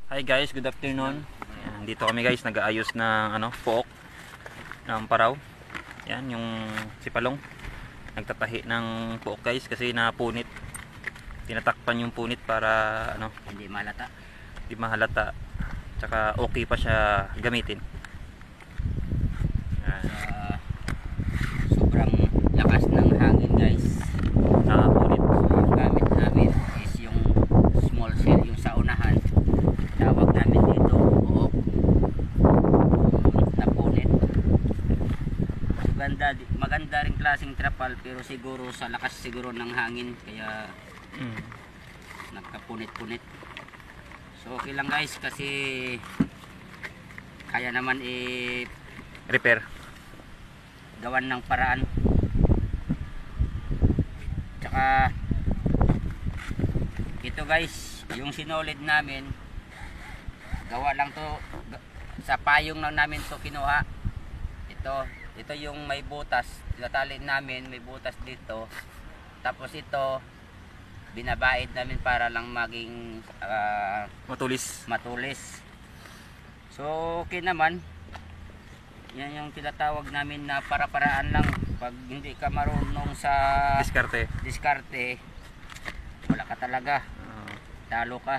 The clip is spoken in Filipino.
Hi guys, good afternoon. Yan, dito kami guys, nag-aayos ng pook ng paraw. Yan, yung sipalong. Nagtatahi ng pook guys kasi napunit. Tinatakpan yung punit para hindi malata. Hindi mahalata. Tsaka okay pa siya gamitin. Yan. Sobrang lakas ng hangin guys. Napunit. So, yung gamit namin is yung small cell, yung sa unahan. Tawag namin dito buhok. Napunit. Maganda rin klaseng trapal, pero siguro sa lakas siguro ng hangin kaya nagkapunit-punit. So okay lang guys kasi kaya naman Repair. gawan ng paraan. Tsaka ito guys, yung sinolid namin gawa lang to sa payong lang namin to kinuha. Ito yung may butas, tinatali namin, may butas dito. Tapos ito binabait namin para lang maging matulis. So okay naman. Yan yung tinatawag namin na para-paraan lang. Pag hindi ka marunong sa diskarte, wala ka talaga. Talo ka.